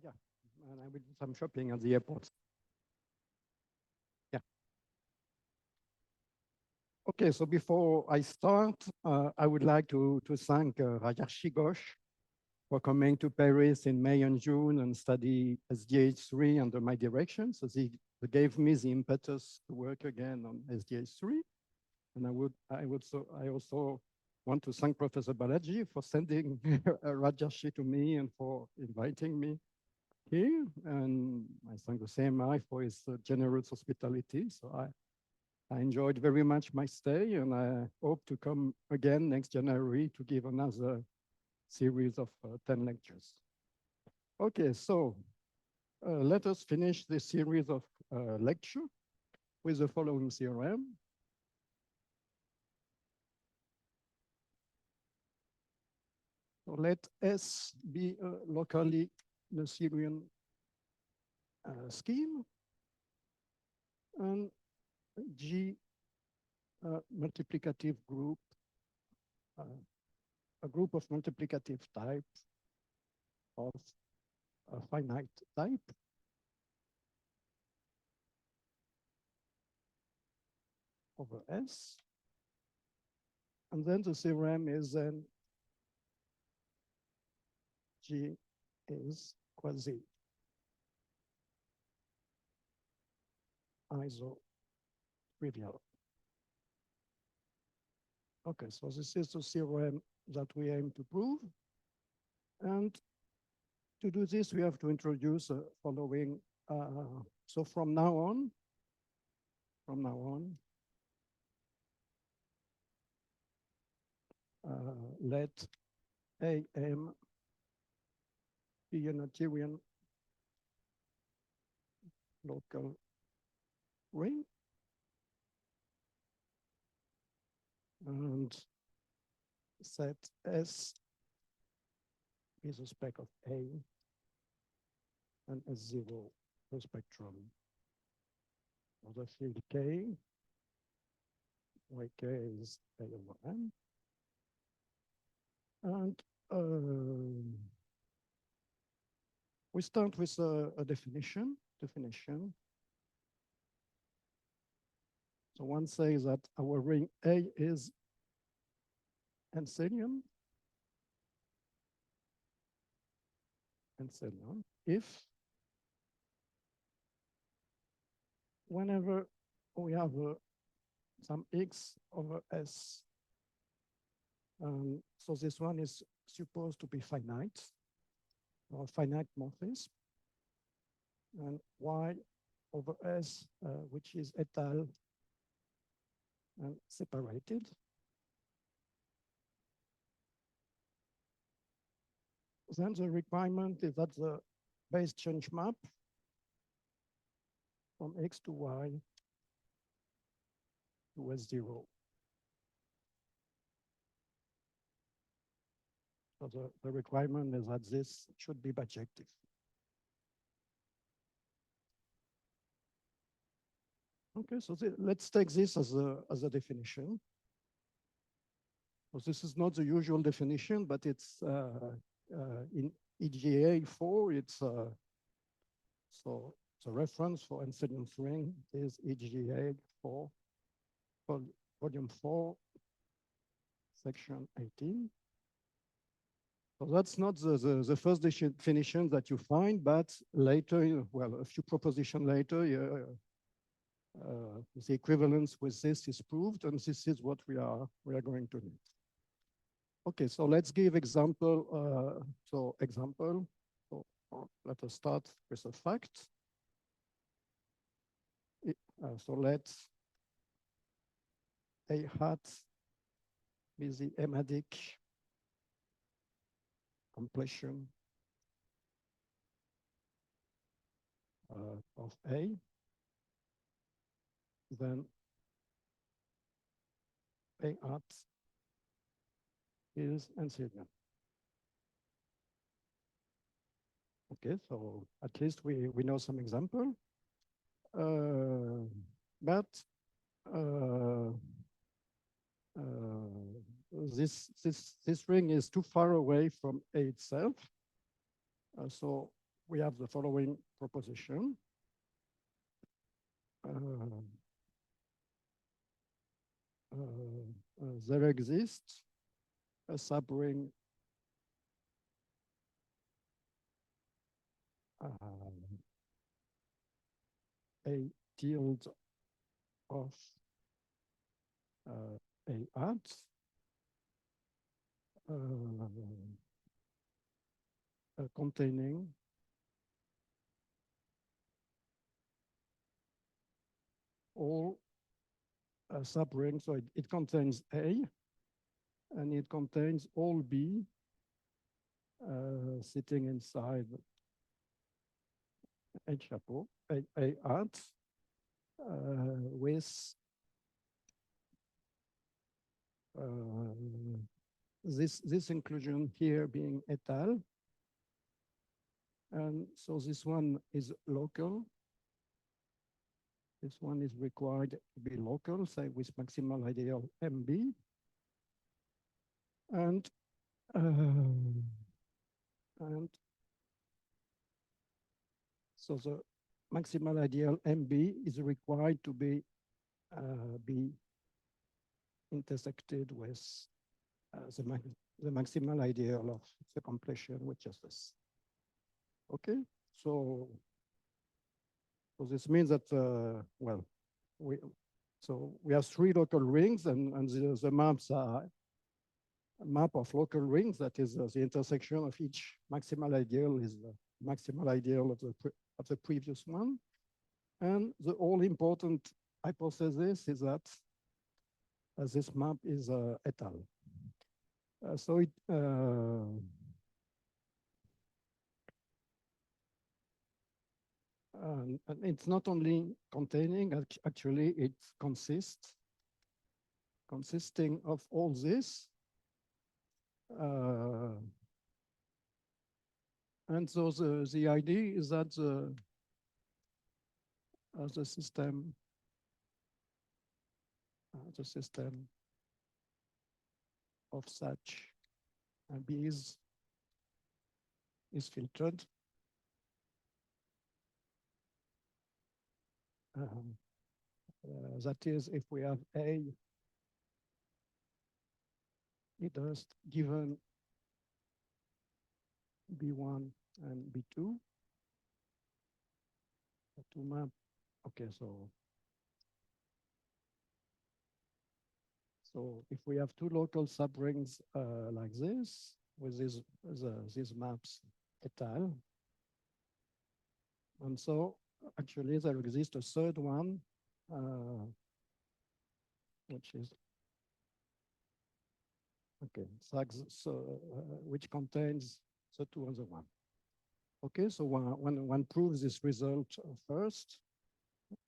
Yeah. And I will do some shopping at the airport. Yeah. Okay, so before I start, I would like to thank Rajarshi Ghosh for coming to Paris in May and June and study SDH3 under my direction. So they gave me the impetus to work again on SDH3. And I also want to thank Professor Balaji for sending Rajarshi to me and for inviting me here. And I thank the CMI for his generous hospitality. So I enjoyed very much my stay, and I hope to come again next January to give another series of 10 lectures. Okay, so let us finish this series of lecture with the following theorem. So let S be a locally Noetherian scheme, and G multiplicative group, a group of multiplicative type of a finite type. Over S. And then the theorem is then G is quasi iso-trivial. Okay, so this is the theorem that we aim to prove. And to do this, we have to introduce the following. So from now on, let AM be a Noetherian local ring. And set S is a spec of A and S0 the spectrum of the field K, where K is A over M. And we start with a definition. So one says that our ring A is Enselian if whenever we have some X over S, so this one is supposed to be finite, or finite morphism, and Y over S, which is étal and separated. Then the requirement is that the base change map from X to Y to S0. So the requirement is that this should be bijective. Okay, so let's take this as a definition. So this is not the usual definition, but it's in EGA 4, it's so the reference for Enselian ring is EGA 4, volume 4, section 18. So that's not the first definition that you find, but later, well, a few propositions later, the equivalence with this is proved, and this is what we are going to need. Okay, so let's give example. So let us start with a fact. So let A hat be the M-adic completion of A. Then A hat is Enselian. Okay, so at least we know some example. But this ring is too far away from A itself. So we have the following proposition. There exists a subring A tilde of A hat containing all subrings. So it contains A and it contains all B sitting inside A chapeau, A hat with this inclusion here being étal. And so this one is local. This one is required to be local, say with maximal ideal MB. And so the maximal ideal MB is required to be intersected with the maximal ideal of the completion, which is this. Okay, so this means that, well, we have three local rings, and the maps are a map of local rings. That is the intersection of each maximal ideal is the maximal ideal of the previous one. And the all-important hypothesis is that this map is étal. So it and it's not only containing, actually it consisting of all this. And so the idea is that the system of such B's is filtered. That is, if we have A, it is given B1 and B2. To map, okay, so if we have two local subrings like this, with these maps étal, and so actually there exists a third one, which is okay, which contains the two other one. Okay, so one proves this result first,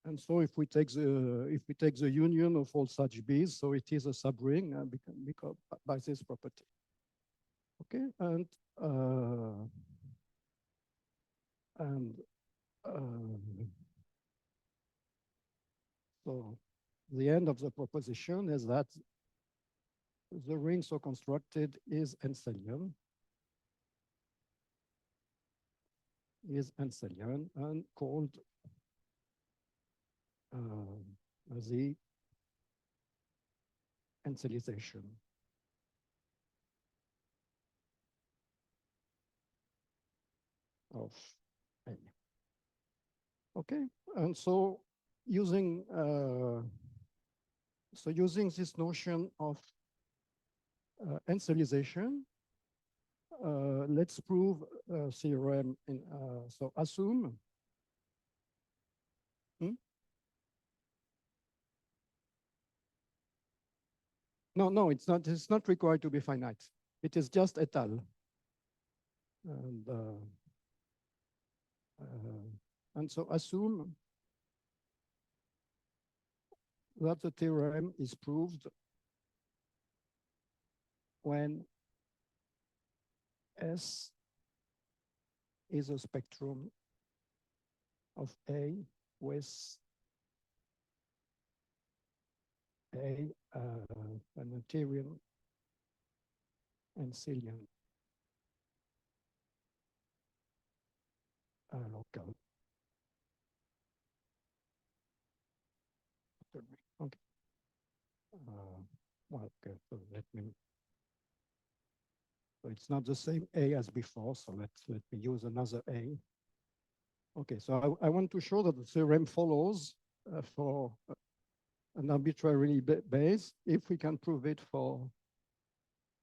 and so if we take the union of all such B's, so it is a subring because by this property. Okay, and so the end of the proposition is that the ring so constructed is Enselian. And called the Enselization. Of A. Okay, and so using this notion of Enselization, let's prove a theorem in so assume. No, it's not required to be finite. It is just étal. And so assume that the theorem is proved when S is a spectrum of A with an Noetherian Enselian. local. Okay. Well, okay, so let me. So it's not the same A as before, so let me use another A. Okay, so I want to show that the theorem follows for an arbitrary base if we can prove it for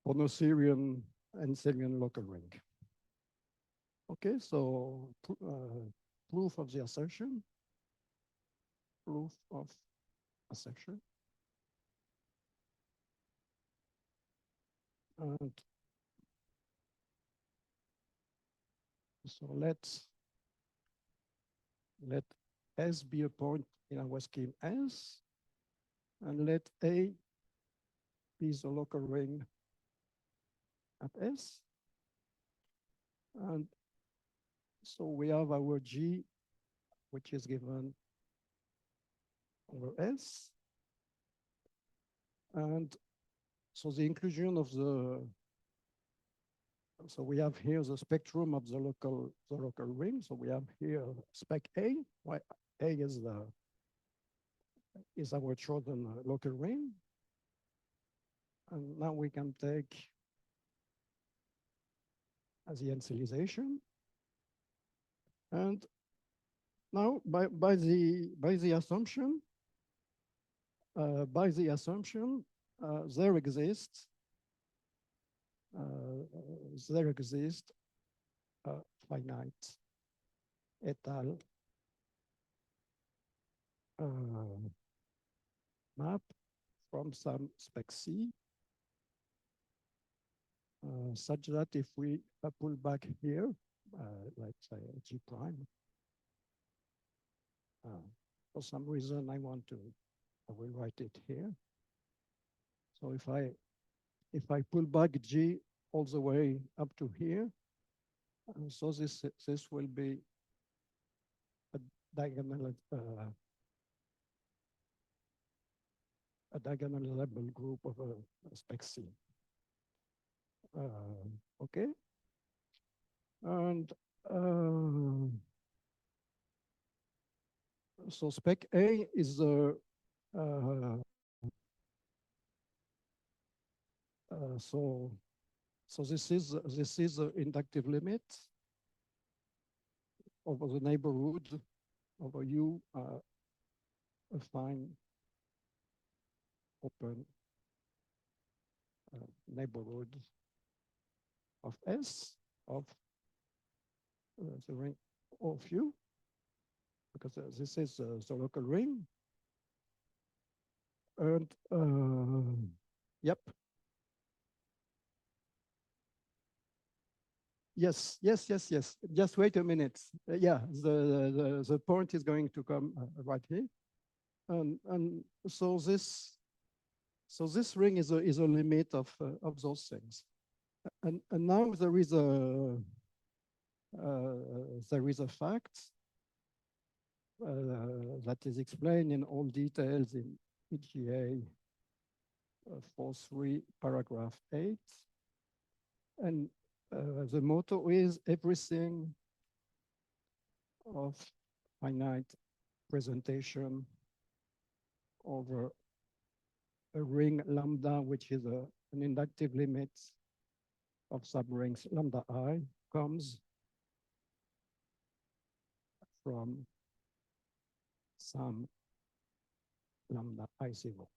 Noetherian and Therian local ring. Okay, so proof of the assertion. Proof of assertion. And so let S be a point in our scheme S, and let A be the local ring at S. And so we have our G, which is given over S. And so the inclusion of so we have here the spectrum of the local ring. So we have here spec A. A is our chosen local ring. And now we can take as the initialization. And now by the assumption, there exists finite étale map from some spec C such that if we pull back here, let's say G prime, for some reason I will write it here. So if I pull back G all the way up to here, so this will be a diagonal diagonalizable group of a spec C. Okay, and so spec A is the so this is the inductive limit over the neighborhood over U, affine open neighborhood of S of the ring of U, because this is the local ring. And yep. Yes. Just wait a minute. Yeah, the point is going to come right here. And so this ring is a limit of those things. And now there is a fact that is explained in all details in EGA 4.3 paragraph 8. And the motto is everything of finite presentation over a ring lambda, which is an inductive limit of subrings lambda I, comes from some lambda I0.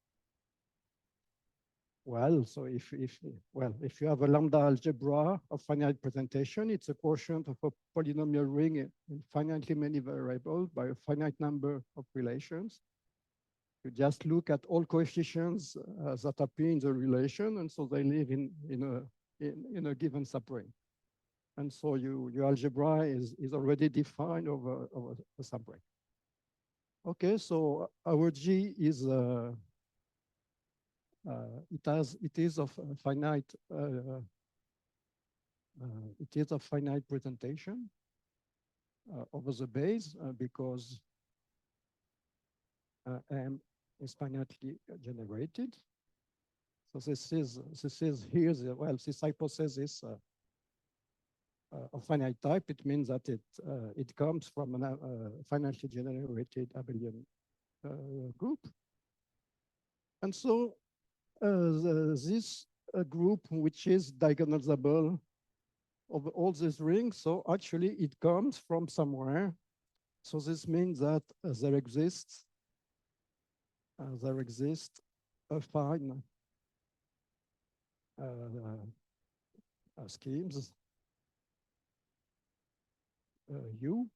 Well, so if you have a lambda algebra of finite presentation, it's a quotient of a polynomial ring in finitely many variables by a finite number of relations. You just look at all coefficients that appear in the relation, and so they live in a given subring. And so your algebra is already defined over a subring. Okay, so our G is it is of finite presentation over the base because M is finitely generated. So this is here well, this hypothesis of finite type, it means that it comes from a finitely generated abelian group. And so this group, which is diagonalizable of all these rings, so actually it comes from somewhere. So this means that there exists a fine schemes U.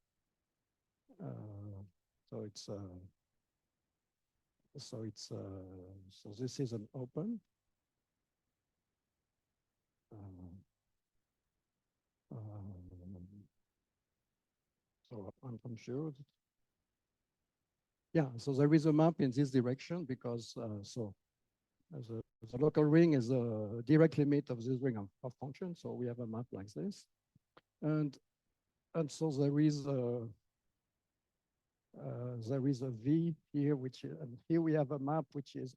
So it's so this is an open. So I'm sure. Yeah, so there is a map in this direction because the local ring is a direct limit of this ring of functions. So we have a map like this. And so there is a V here, and here we have a map which is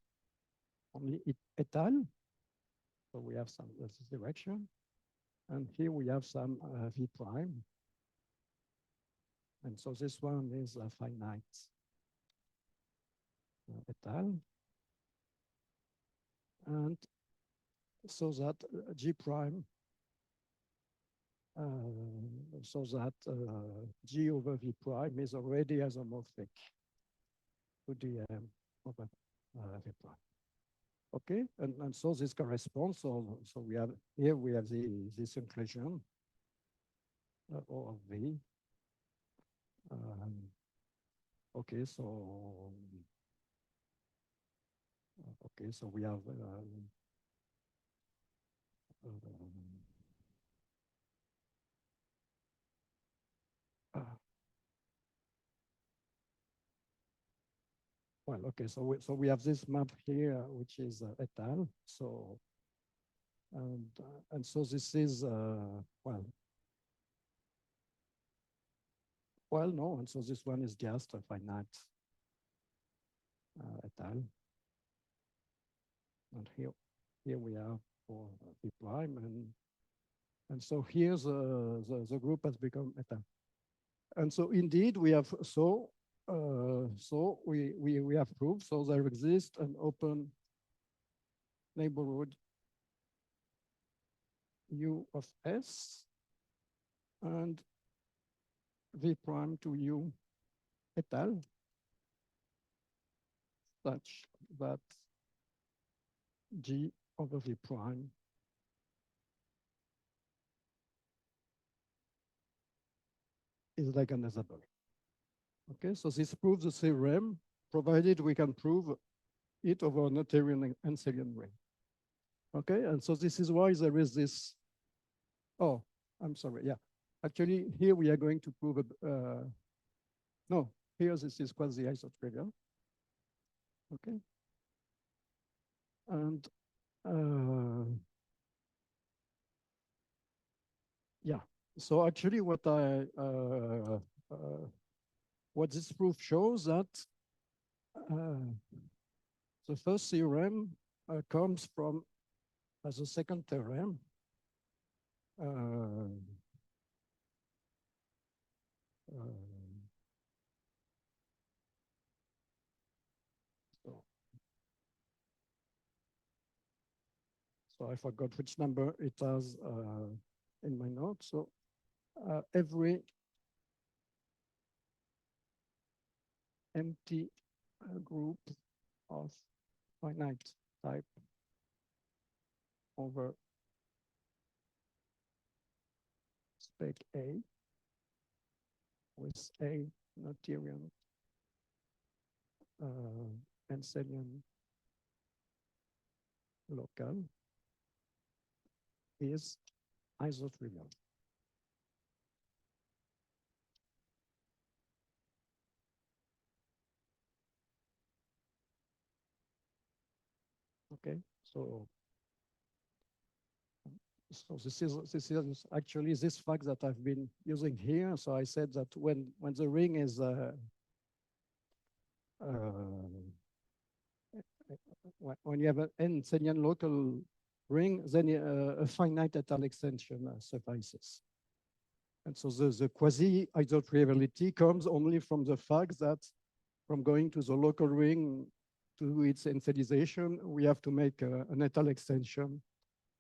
only étale. So we have some this direction. And here we have some V prime. And so this one is a finite étale. And so that G prime, so that G over V prime is already isomorphic to dm over V prime. Okay, and so this corresponds. So we have here we have this inclusion of V. Okay, so we have well, okay, so we have this map here, which is étale. So and so this is well, no, and so this one is just a finite étale. And here we have for V prime, and so here the group has become étale. And so indeed we have we have proved so there exists an open neighborhood U of S and V prime to U étale such that G over V prime is diagonalizable. Okay, so this proves the theorem, provided we can prove it over a Noetherian and Henselian ring. Okay, and so this is why there is this, oh, I'm sorry, yeah. Actually, here we are going to prove, no, here this is quasi-isotrivial. Okay. And yeah, so actually what this proof shows that the first theorem comes from as a second theorem. So I forgot which number it has in my notes. So every empty group of finite type over spec A with a Noetherian Henselian local is isotrivial. Okay, so this is actually this fact that I've been using here. So I said that when the ring is when you have an Henselian local ring, then a finite étale extension suffices. And so the quasi-isotriviality comes only from the fact that from going to the local ring to its initialization, we have to make an étale extension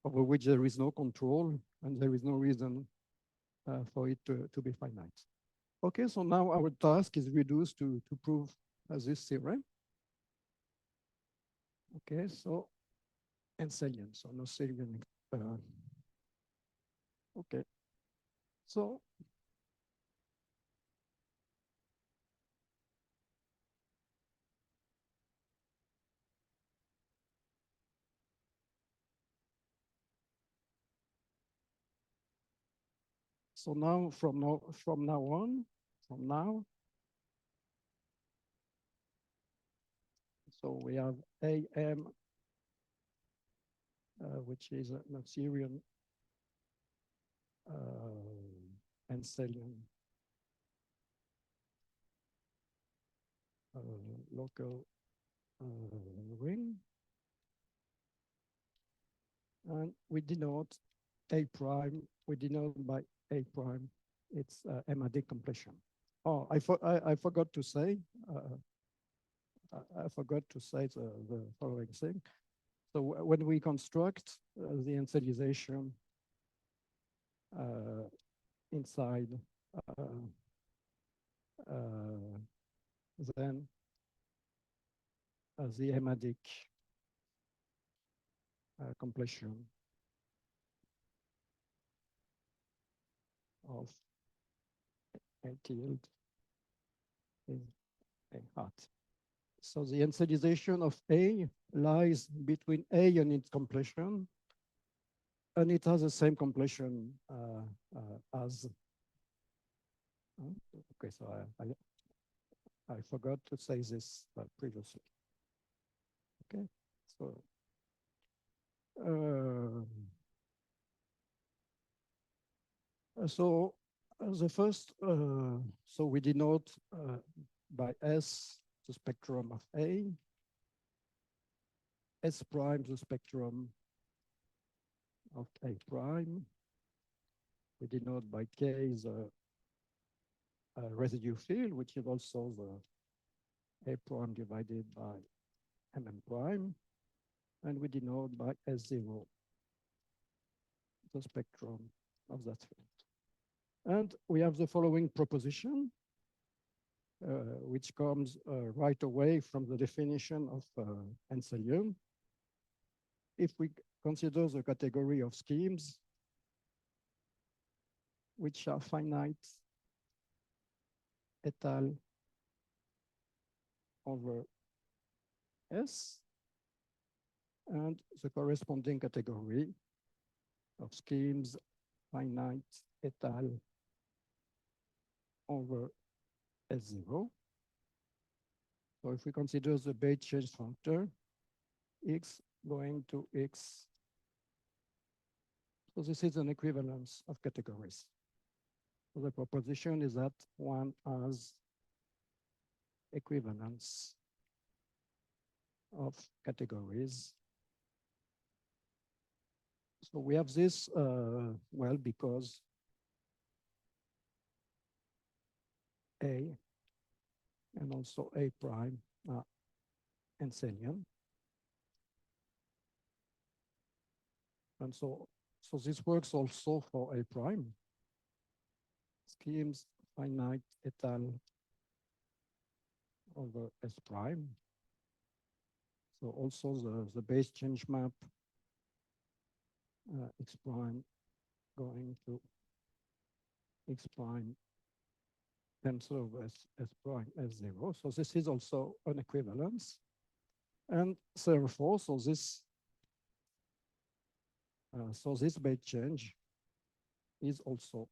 over which there is no control and there is no reason for it to be finite. Okay, so now our task is reduced to prove this theorem. Okay, so Enselian, so no Selian. Okay, so now from now on, so we have AM, which is an Syrian Enselian local ring. And we denote A prime, we denote by A prime, it's M-adic completion. Oh, I forgot to say, I forgot to say the following thing. So when we construct the initialization inside, then the M-adic completion of A tilde is A hat. So the initialization of A lies between A and its completion, and it has the same completion as. Okay, so I forgot to say this previously. Okay, so the first, so we denote by S the spectrum of A, S prime the spectrum of A prime. We denote by K the residue field, which is also the A prime divided by MM prime. And we denote by S0 the spectrum of that field. And we have the following proposition, which comes right away from the definition of Enselian. If we consider the category of schemes which are finite étale over S, and the corresponding category of schemes finite étale over S0. So if we consider the Bates change factor, X going to X. So this is an equivalence of categories. So the proposition is that one has equivalence of categories. So we have this, well, because A and also A prime are Enselian. And so this works also for A prime. Schemes finite étale over S prime. So also the base change map X prime going to X prime tensor of S prime S0. So this is also an equivalence. And therefore, so this base change is also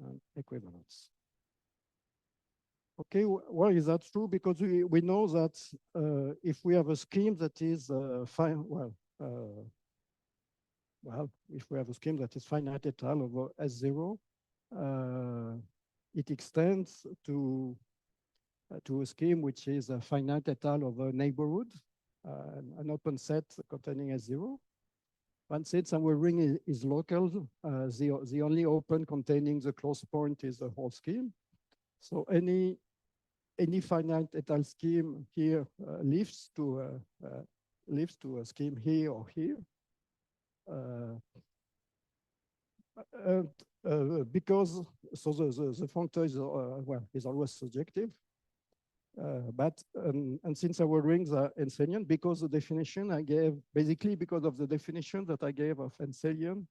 an equivalence. Okay, why is that true? Because we know that if we have a scheme that is if we have a scheme that is finite étale over S0, it extends to a scheme which is a finite étale over neighborhood, an open set containing S0. And since our ring is local, the only open containing the close point is the whole scheme. So any finite étale scheme here leads to a scheme here or here. And because the functor is well is always subjective, and since our rings are Enselian, because the definition I gave, basically because of the definition that I gave of Enselian,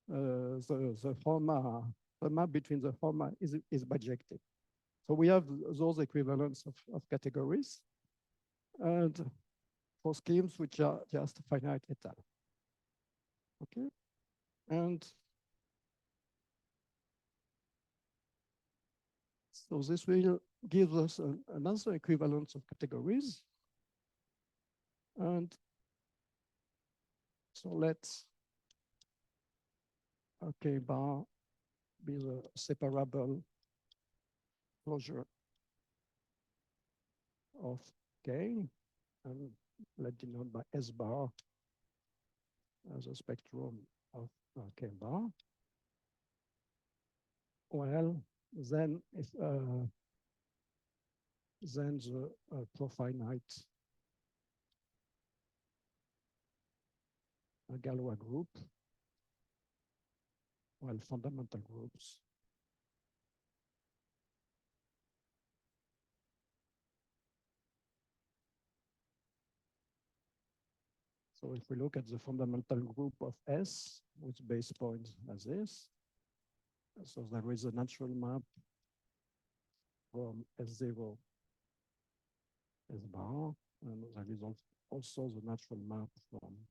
the map between the forma is bijective. So we have those equivalents of categories, and for schemes which are just finite étale. Okay, and so this will give us another equivalence of categories. And so let's, okay, bar be the separable closure of K, and let denote by S bar as a spectrum of K bar. Well, then if then the profinite Galois group, well, fundamental groups. So if we look at the fundamental group of S with base points as this, so there is a natural map from S0 S bar, and there is also the natural map from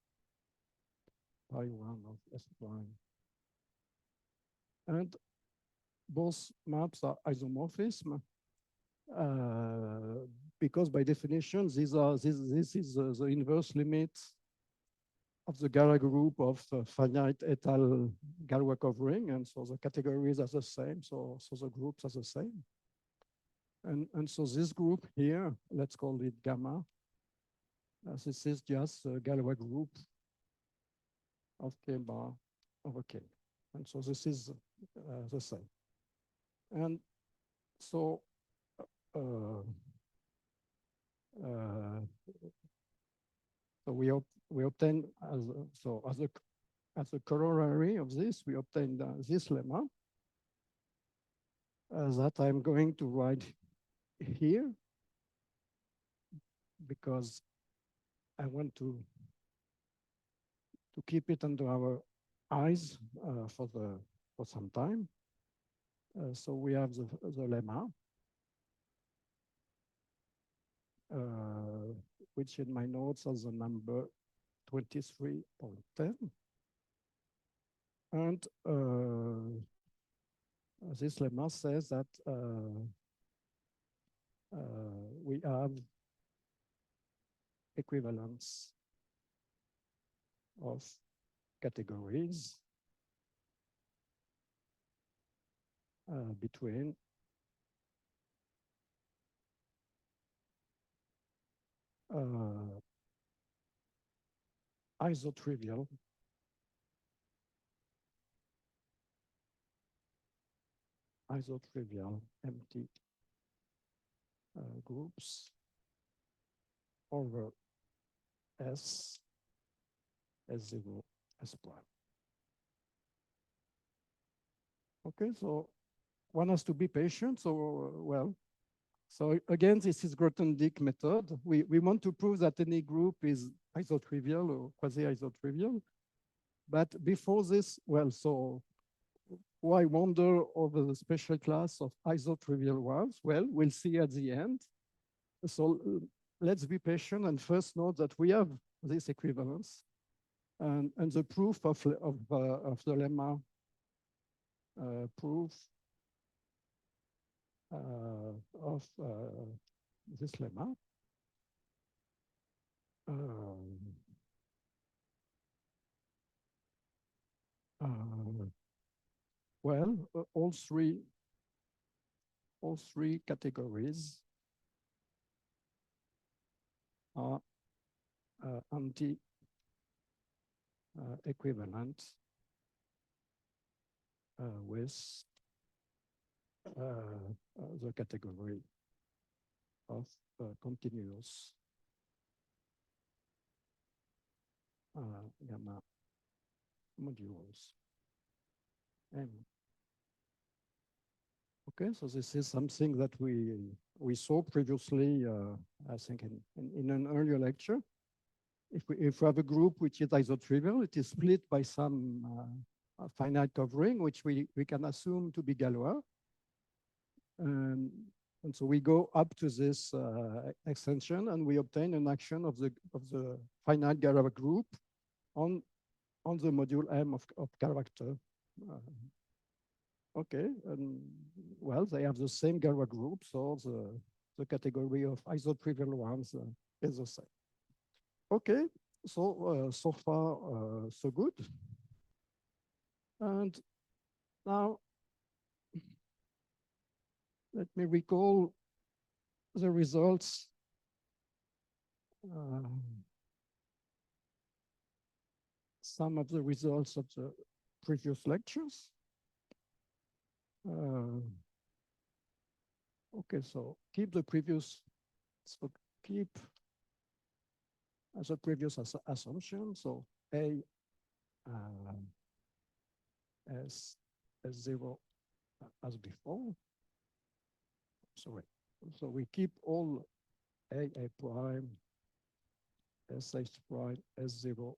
pi1 of S prime. And both maps are isomorphism because by definition, this is the inverse limit of the Galois group of finite étale Galois covering, and so the categories are the same, so the groups are the same. And so this group here, let's call it gamma. This is just a Galois group of K bar over K. And so this is the same. And so so we obtain as a corollary of this, we obtain this lemma that I'm going to write here because I want to keep it under our eyes for some time. So we have the lemma, which in my notes has the number 23.10. And this lemma says that we have equivalence of categories between isotrivial empty groups over S, S0, S prime. Okay, so one has to be patient. So, well, so again, this is Grothendieck method. We want to prove that any group is isotrivial or quasi-isotrivial. But before this, well, so why wonder over the special class of isotrivial ones? Well, we'll see at the end. So let's be patient and first note that we have this equivalence. And the proof of the lemma proof of this lemma. Well, all three categories are equivalent with the category of continuous gamma modules M. Okay, so this is something that we saw previously, I think in an earlier lecture. If we have a group which is isotrivial, it is split by some finite covering, which we can assume to be Galois. And so we go up to this extension and we obtain an action of the finite Galois group on the module M of character. Okay, and well, they have the same Galois group, so the category of isotrivial ones is the same. Okay, so so far so good. And now let me recall the results some of the results of the previous lectures. Okay, so keep the previous, so keep as a previous assumption. So A as 0 as before. Sorry. So we keep all A prime, SH prime, S0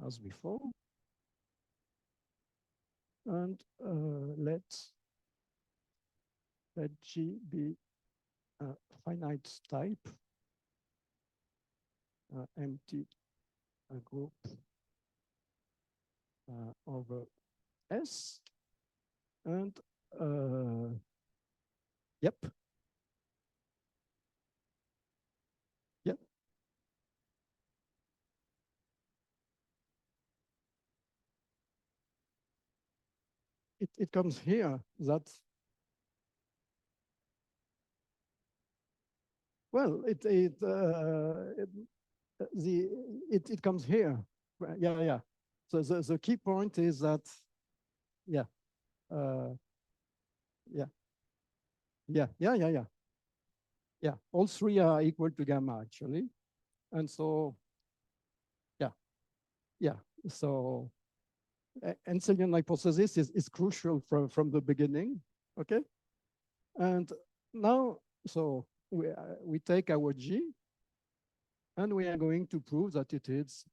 as before. And let G be a finite type, empty group over S. And yep. Yep. It comes here that, well, it comes here. Yeah. So the key point is that, yeah. Yeah, all three are equal to gamma actually. And so, yeah. So Enselian hypothesis is crucial from the beginning, okay? And now, so we take our G and we are going to prove that it is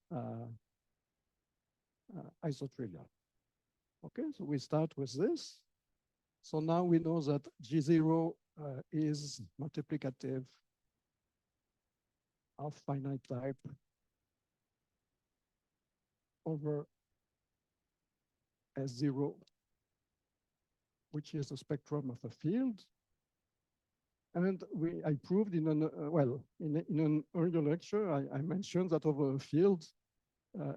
isotrivial. Okay, so we start with this. So now we know that G0 is multiplicative of finite type over S0, which is the spectrum of a field. And I proved in an, in an earlier lecture, I mentioned that over a field,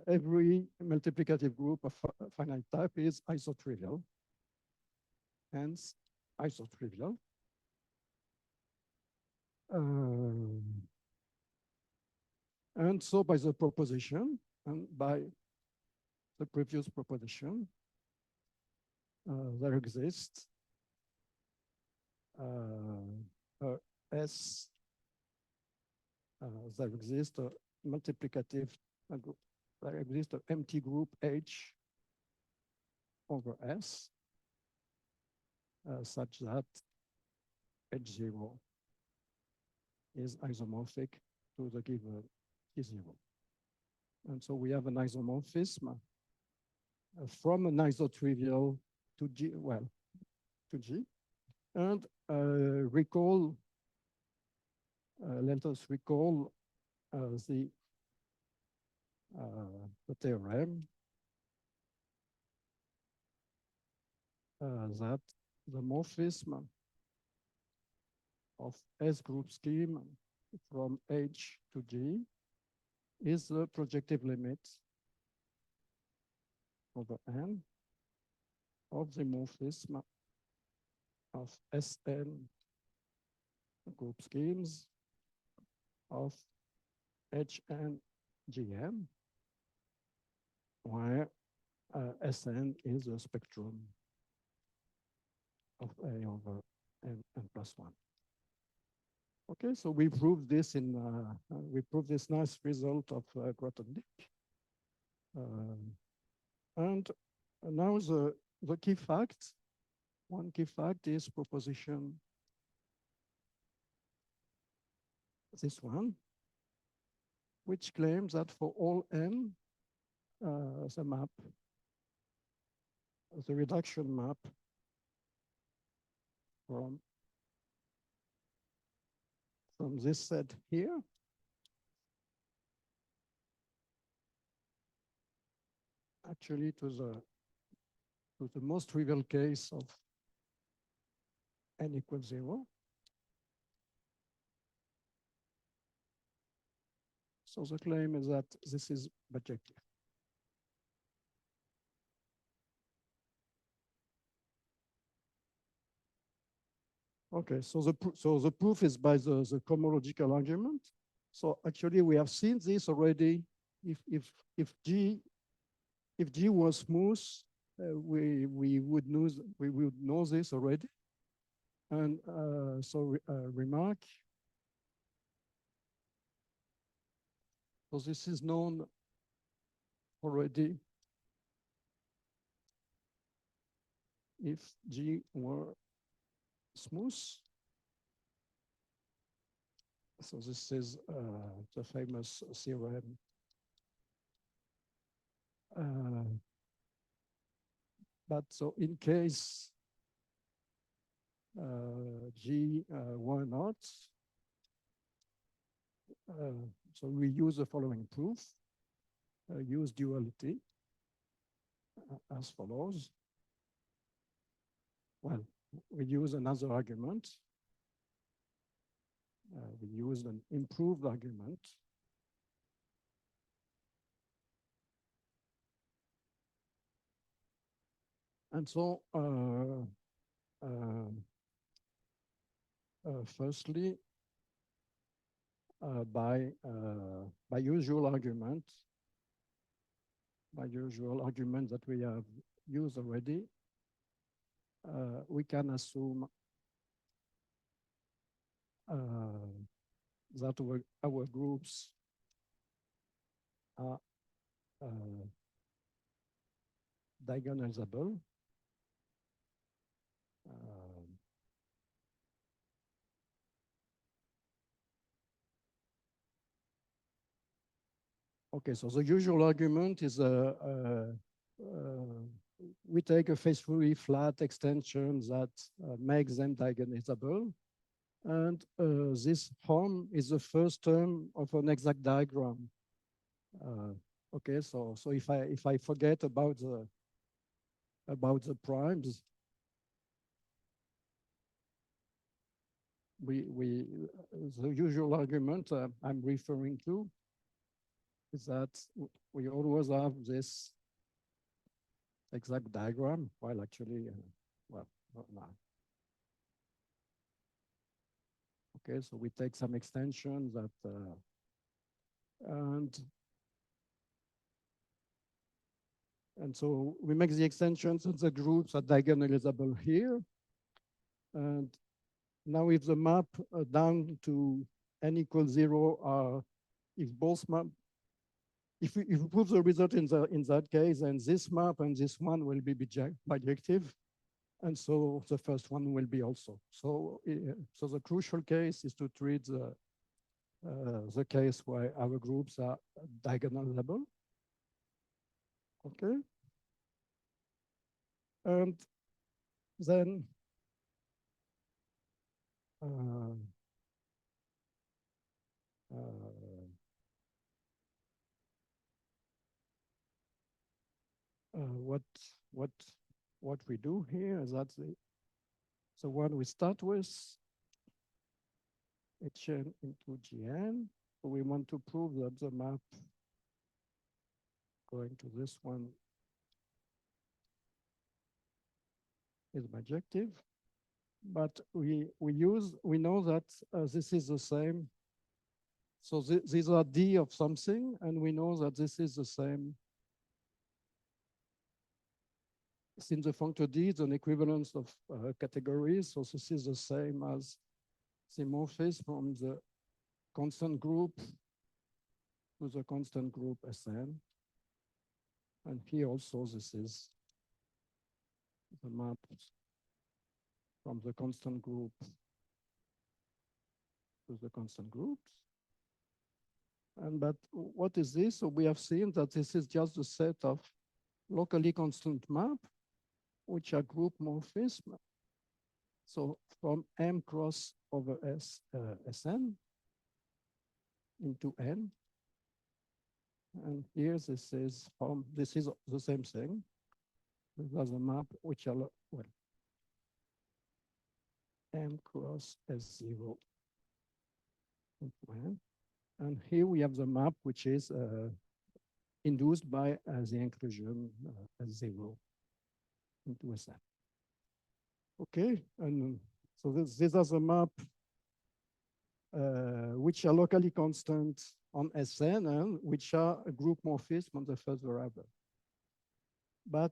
every multiplicative group of finite type is isotrivial, hence isotrivial. And so by the proposition and by the previous proposition, there exists S, there exists a multiplicative group, there exists an empty group H over S such that H0 is isomorphic to the given T0. And so we have an isomorphism from an isotrivial to G, well, to G. And recall, let us recall the theorem that the morphism of S group scheme from H to G is the projective limit over N of the morphism of Sn group schemes of Hn Gm. where Sn is a spectrum of A over n plus 1. Okay, so we proved this this nice result of Grothendieck. And now the key fact, one key fact is proposition, this one, which claims that for all n, the map, the reduction map from this set here actually to the most trivial case of n equals 0. So the claim is that this is bijective. Okay, so the proof is by the cohomological argument. So actually we have seen this already. If G was smooth, we would know this already. And so remark. So this is known already. If G were smooth. So this is the famous theorem. But so in case G were not, so we use the following proof, use duality as follows. Well, we use another argument. We use an improved argument. And so, firstly, by usual argument that we have used already, we can assume that our groups are diagonalizable. Okay, so the usual argument is we take a faithfully flat extension that makes them diagonalizable. And this form is the first term of an exact diagram. Okay, so if I forget about the primes, the usual argument I'm referring to is that we always have this exact diagram, while actually, well, not now. Okay, so we take some extension that, and so we make the extensions and the groups are diagonalizable here. And now if the map down to n equals 0 are, if both map, if we prove the result in that case, then this map and this one will be bijective. And so the first one will be also. So, so the crucial case is to treat the case where our groups are diagonalizable. Okay. And then what we do here is that the one we start with, Hn into Gn. So we want to prove that the map going to this one is bijective. But we know that this is the same. So these are D of something, and we know that this is the same since the functor D is an equivalence of categories, so this is the same as the morphism from the constant group to the constant group Sn. And here also this is the map from the constant group to the constant groups. And but what is this? So we have seen that this is just a set of locally constant map, which are group morphism. So from M cross over Sn into N. And here this is the same thing. There's a map which are, well, M cross S0 into N. And here we have the map which is induced by the inclusion S0 into Sn. Okay, and so this is a map which are locally constant on Sn and which are a group morphism on the first variable. But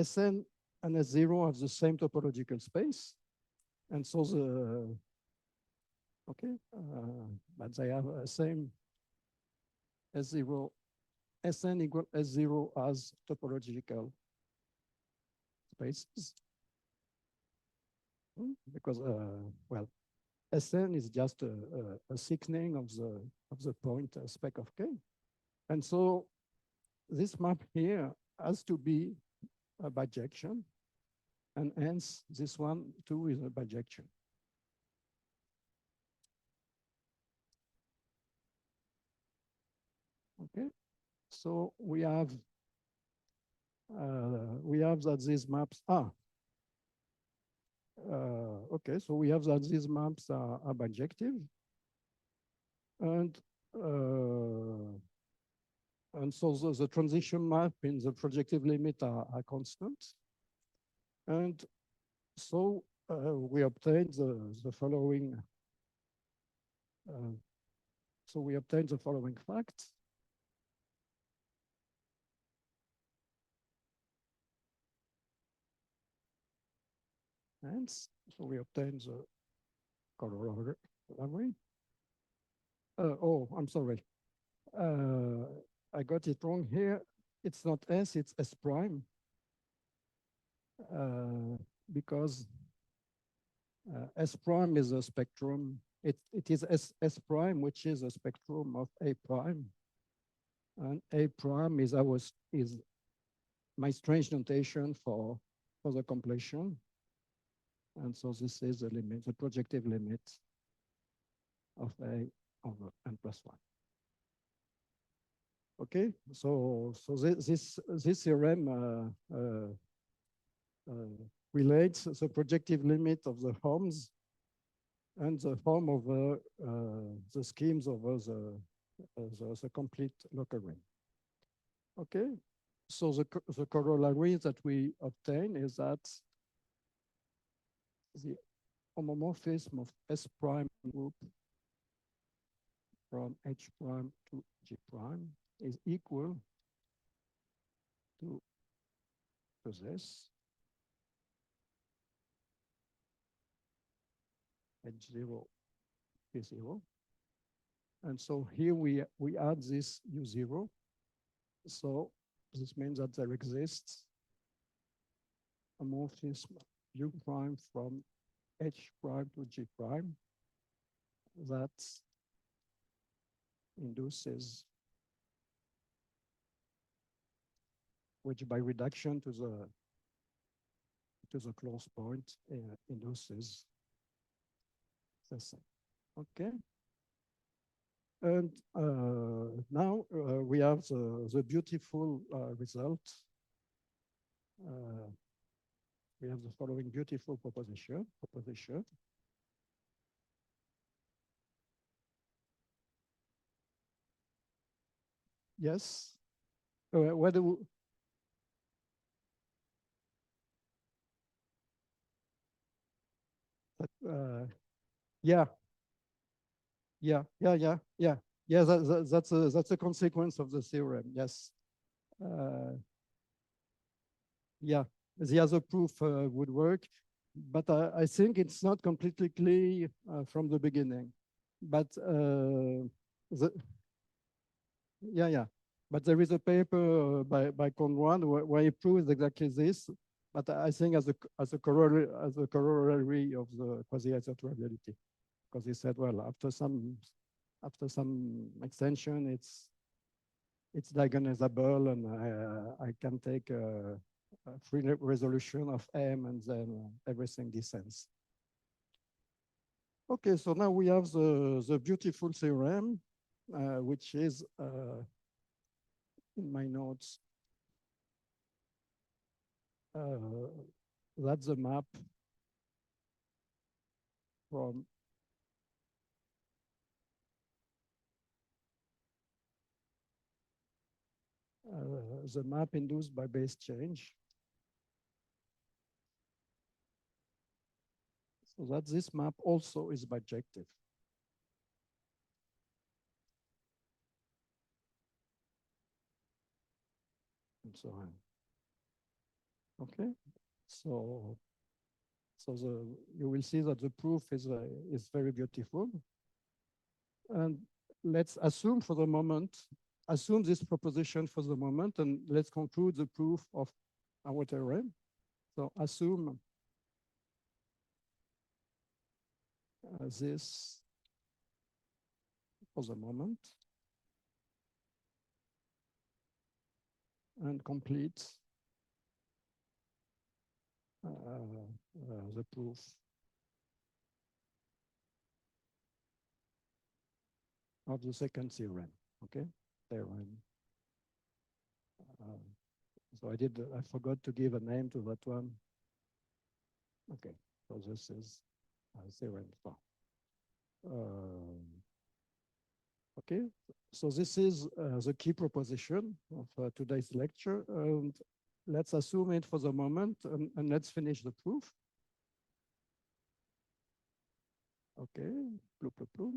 Sn and S0 have the same topological space. And so but they have the same S0, Sn equal S0 as topological spaces. Because, well, Sn is just a thickening of the point spec of K. And so this map here has to be a bijection, and hence this one too is a bijection. Okay, so we have that these maps are. Okay, so we have that these maps are bijective, and so the transition map in the projective limit are constant, and so we obtain the following. So we obtain the following facts. And so we obtain the corollary. Oh, I'm sorry. I got it wrong here. It's not S, it's S prime. Because S prime is a spectrum. It is S prime, which is a spectrum of A prime. And A prime is my strange notation for the completion. And so this is the limit, the projective limit of A over N plus 1. Okay, so this theorem relates the projective limit of the Helms and the form of the schemes over the complete local ring. Okay, so the corollary that we obtain is that the homomorphism of S prime group from H prime to G prime is equal to this H0 P0. And so here we add this U0. So this means that there exists a morphism U prime from H prime to G prime that induces, which by reduction to the close point induces the same. Okay. And now we have the beautiful result. We have the following beautiful proposition. Yes. What do yeah. That's a consequence of the theorem. Yes. Yeah. the other proof would work, but I think it's not completely clear from the beginning. But yeah. But there is a paper by Conrad where he proves exactly this. But I think as a corollary of the quasi-isotrope reality, because he said, well, after some extension, it's diagonalizable, and I can take a free resolution of M, and then everything descends. Okay, so now we have the beautiful theorem, which is in my notes. That's the map from the map induced by base change. So that this map also is bijective. And so on. Okay, so you will see that the proof is very beautiful. And let's assume for the moment, assume this proposition for the moment, and let's conclude the proof of our theorem. So assume this for the moment, and complete the proof of the second theorem. Okay, theorem. So I forgot to give a name to that one. Okay, so this is theorem 4. Okay, so this is the key proposition of today's lecture. And let's assume it for the moment, and let's finish the proof. Okay, bloop, bloop, bloop.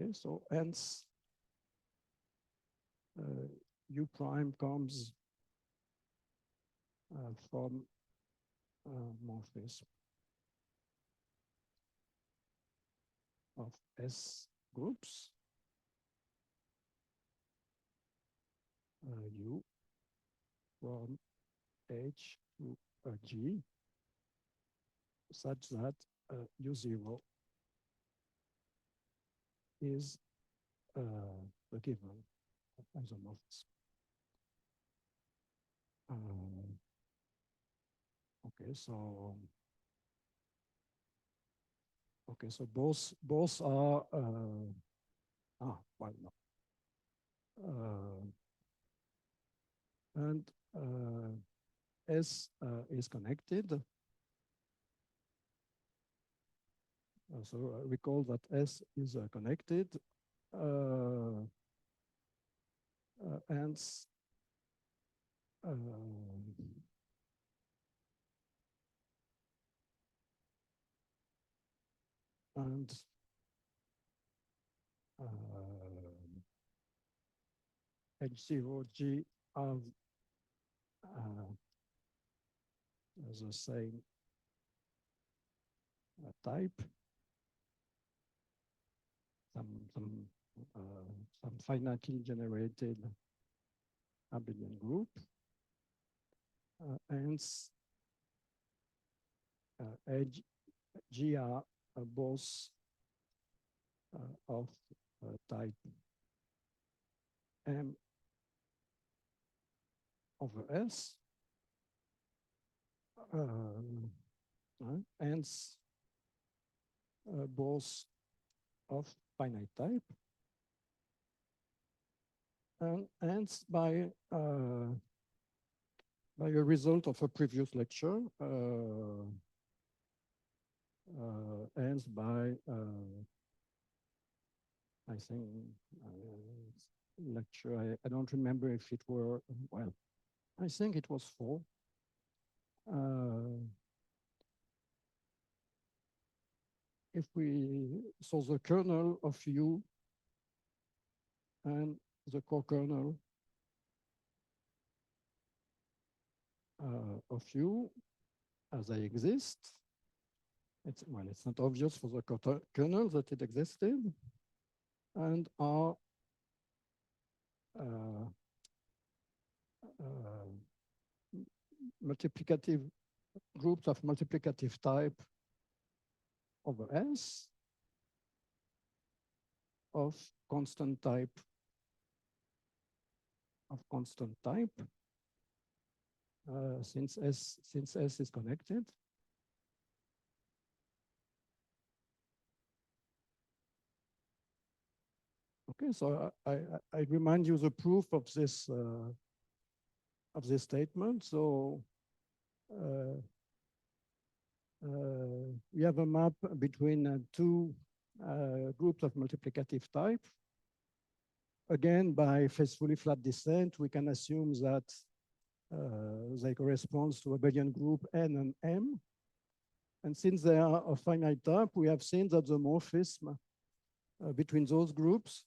Okay, so hence U prime comes from morphism of S groups U from H to G, such that U0 is the given isomorphism. Okay, so both are well, no. And S is connected. So recall that S is connected, and H0G have the same type, some finitely generated abelian group, and G are both of type M over S, and both of finite type, and hence by a result of a previous lecture, ends by I think lecture. I don't remember if it were, well, I think it was 4. If we, so the kernel of U and the co-kernel of U as they exist, well, it's not obvious for the kernel that it existed, and are multiplicative groups of multiplicative type over S of constant type since S is connected. Okay, so I remind you the proof of this statement. So we have a map between 2 groups of multiplicative type. Again, by faithfully flat descent, we can assume that they correspond to abelian group N and M. And since they are of finite type, we have seen that the morphism between those groups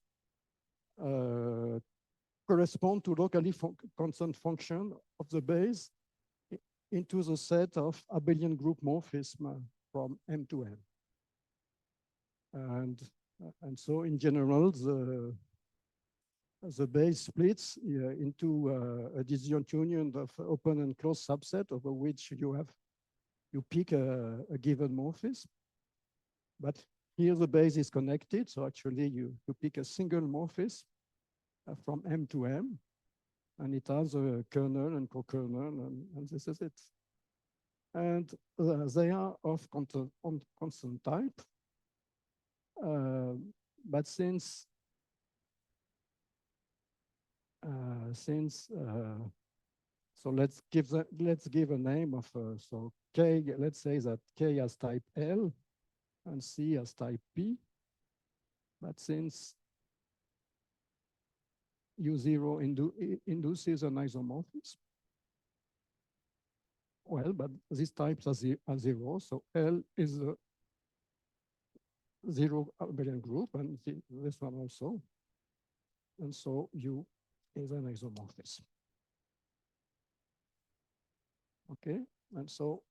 correspond to locally constant function of the base into the set of abelian group morphism from M to N. And so in general, the base splits into a disjoint union of open and closed subset over which you pick a given morphism. But here the base is connected, so actually you pick a single morphism from M to M, and it has a kernel and co-kernel, and this is it. And they are of constant type, but since so let's give a name of so K. Let's say that K has type L and C has type P. But since U0 induces an isomorphism, well, but these types are 0, so L is a 0 abelian group, and this one also. And so U is an isomorphism. Okay, and so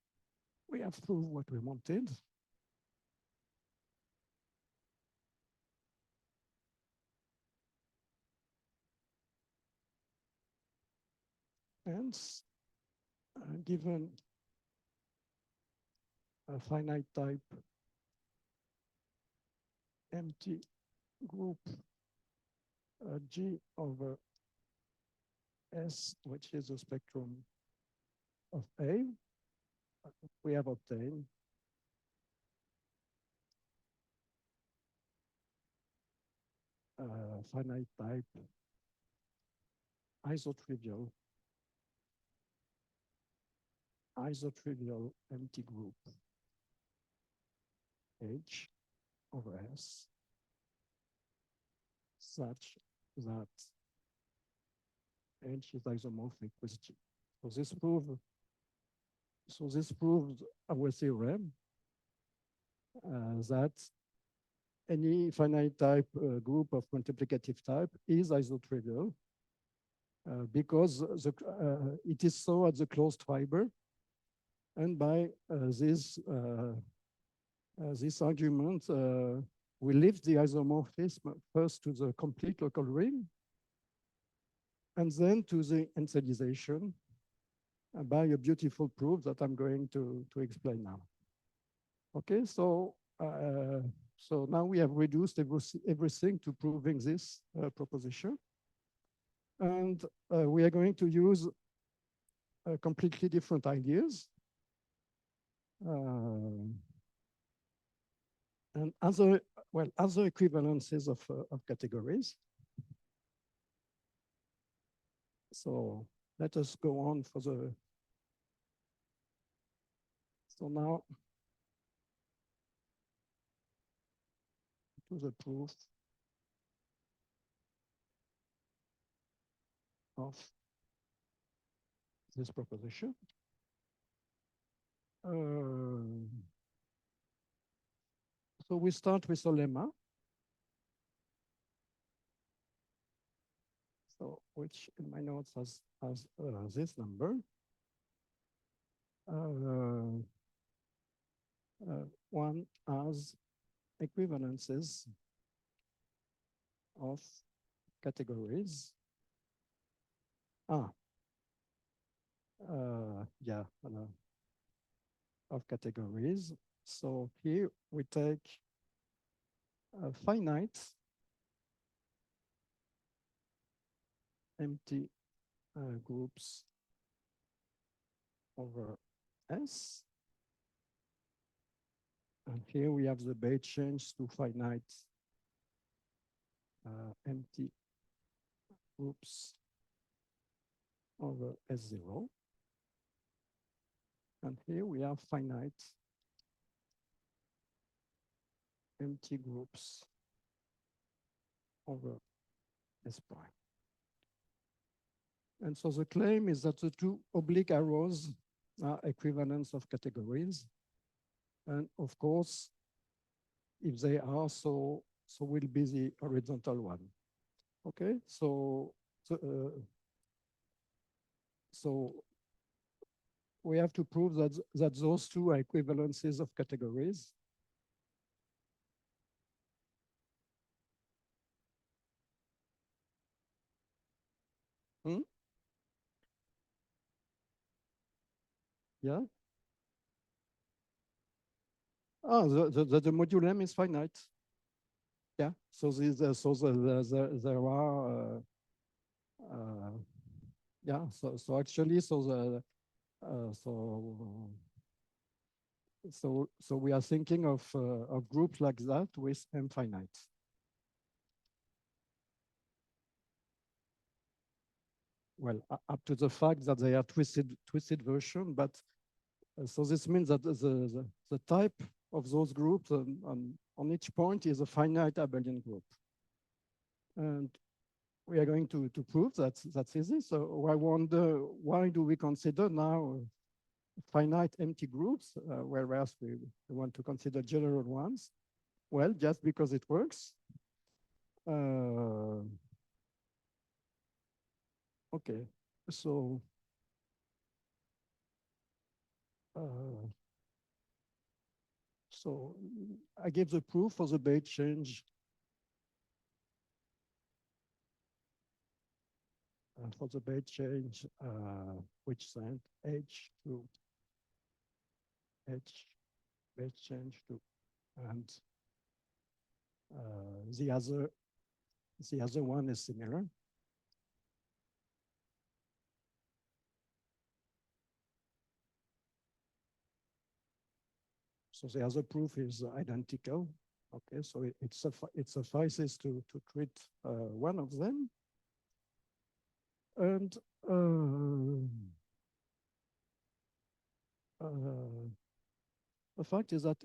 we have proved what we wanted. And given a finite type empty group G over S, which is the spectrum of A, we have obtained finite type isotrivial empty group H over S such that H is isomorphic with G. So this proves our theorem that any finite type group of multiplicative type is isotrivial because it is so at the closed fiber. And by this argument, we lift the isomorphism first to the complete local ring, and then to the ensellization by a beautiful proof that I'm going to explain now. Okay, so so now we have reduced everything to proving this proposition. And we are going to use completely different ideas. And other equivalences of categories. So let us go on for the, so now to the proof. of this proposition. So we start with a lemma. So which in my notes has this number. One has equivalences of categories. Yeah, of categories. So here we take finite empty groups over S. And here we have the Bayes change to finite empty groups over S0. And here we have finite empty groups over S prime. And so the claim is that the two oblique arrows are equivalents of categories. And of course, if they are, so will be the horizontal one. Okay, so we have to prove that those two are equivalences of categories. Yeah. The modulum is finite. Yeah. So there are. Yeah. So actually, so we are thinking of groups like that with M finite. Well, up to the fact that they are twisted version, but so this means that the type of those groups on each point is a finite abelian group. And we are going to prove that that's easy. So I wonder, why do we consider now finite empty groups, whereas we want to consider general ones? Well, just because it works. Okay, so so I gave the proof for the Bayes change which sent H to H Bayes change to, and the other one is similar. So the other proof is identical. Okay, so it suffices to treat one of them. And the fact is that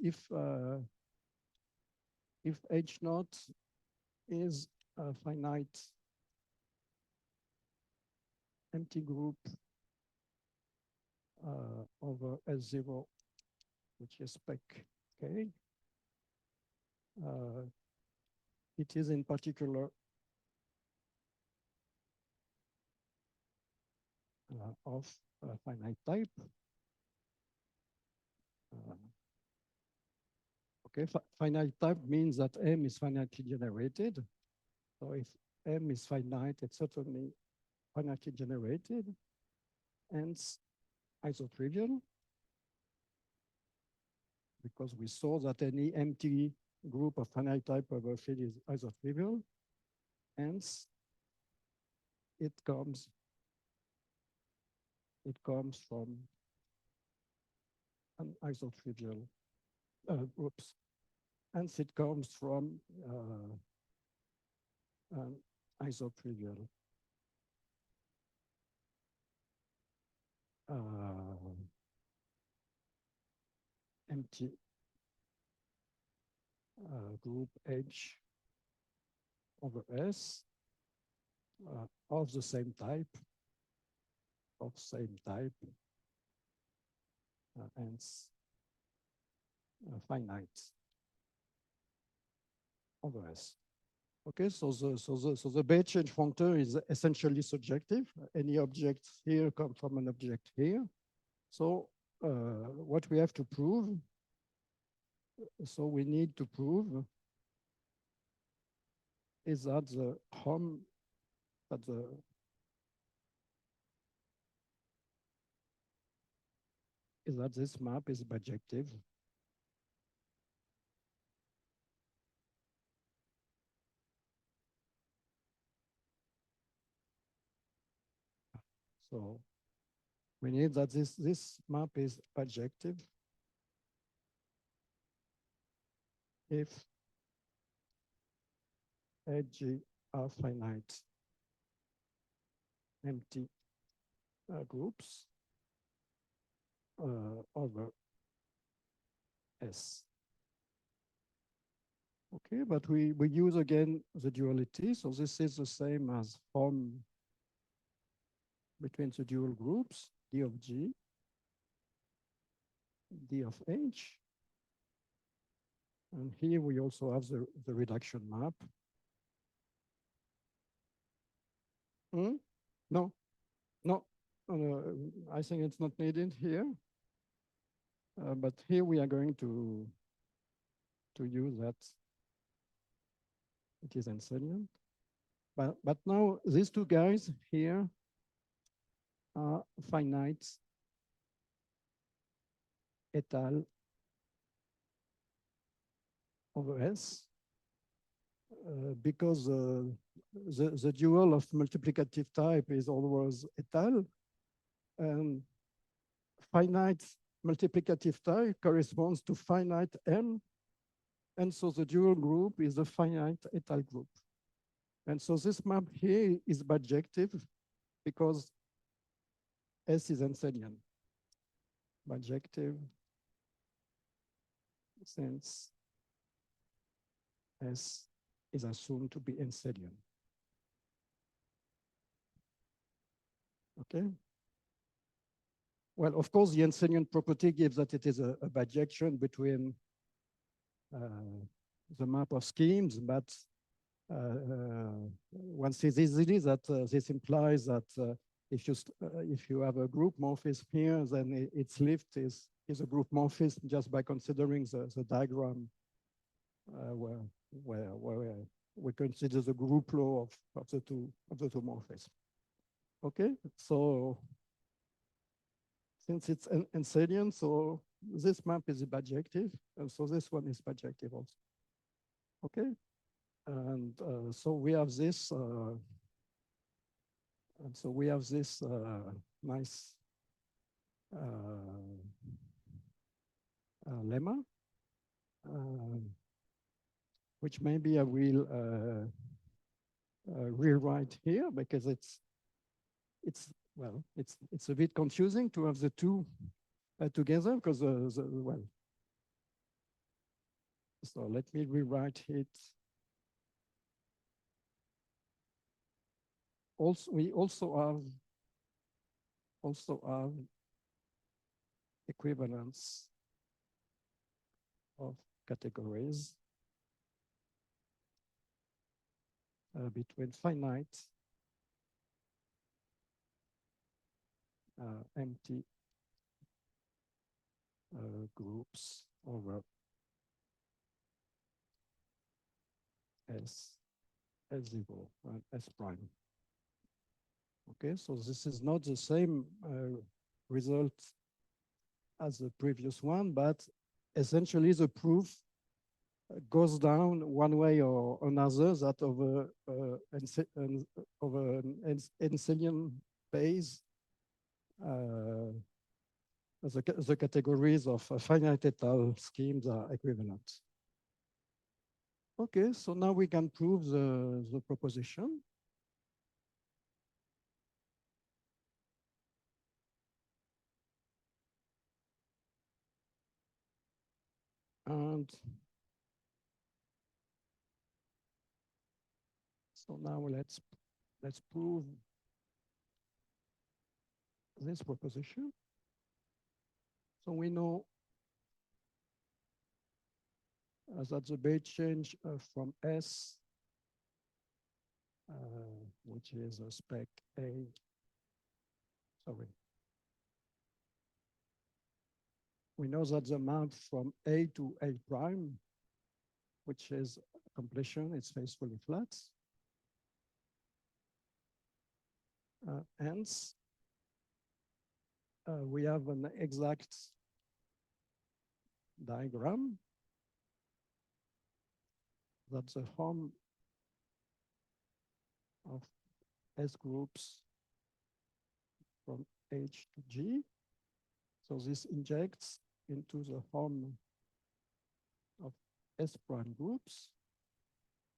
if H naught is a finite empty group over S0, which is spec K, it is in particular of finite type. Okay, finite type means that M is finitely generated. So if M is finite, it's certainly finitely generated, and isotrivial, because we saw that any empty group of finite type over field is isotrivial. Hence, it comes from an isotrivial groups. Hence, it comes from an isotrivial empty group H over S. of the same type, and finite over S. Okay, so the Bayes change functor is essentially surjective. Any object here come from an object here. So what we have to prove, so we need to prove is that the home, that the is that this map is bijective. So we need that this map is bijective if AG are finite empty groups over S. Okay, but we use again the duality. So this is the same as form between the dual groups, D of G, D of H. And here we also have the reduction map. Hmm? No, no, I think it's not needed here. But here we are going to use that. It is Enselian. But now these two guys here are finite étale over S because the dual of multiplicative type is always étale, and finite multiplicative type corresponds to finite M, and so the dual group is a finite étale group. And so this map here is bijective because S is Enselian. Bijective since S is assumed to be Enselian. Okay. Well, of course, the Enselian property gives that it is a bijection between the map of schemes, but one sees easily that this implies that if you have a group morphism here, then its lift is a group morphism just by considering the diagram where we consider the group law of the two morphisms. Okay, so since it's Enselian, so this map is bijective, and so this one is bijective also. Okay, and so we have this, nice lemma, which maybe I will rewrite here because it's a bit confusing to have the two together because well. So let me rewrite it. Also, we also have equivalence of categories between finite empty groups over S0 and S prime. Okay, so this is not the same result as the previous one, but essentially the proof goes down one way or another, that over an Enselian base, the categories of finite étale schemes are equivalent. Okay, so now we can prove the proposition. And so now let's let's prove this proposition. So we know that the Bayes change from S, which is a spec A, sorry. We know that the map from A to A prime, which is completion, it's faithfully flat. Hence, we have an exact diagram that the form of S groups from H to G. So this injects into the form of S prime groups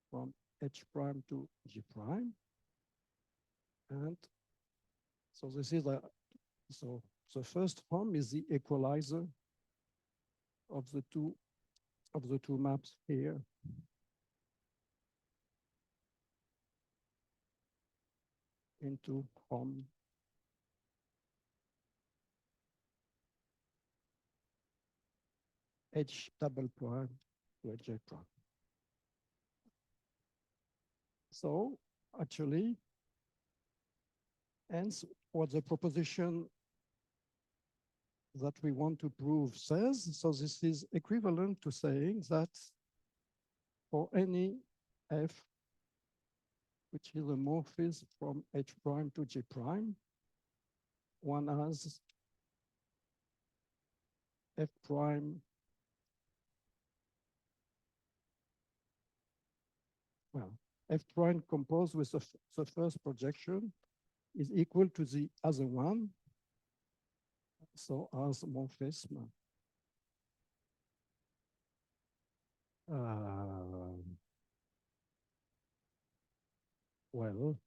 from H prime to G prime. And so this is so the first form is the equalizer of the two maps here. Into form H double prime to H J prime. So actually, hence what the proposition that we want to prove says, so this is equivalent to saying that for any F, which is a morphism from H prime to G prime, one has F prime, well, F prime composed with the first projection is equal to the other one. So as morphism. Well,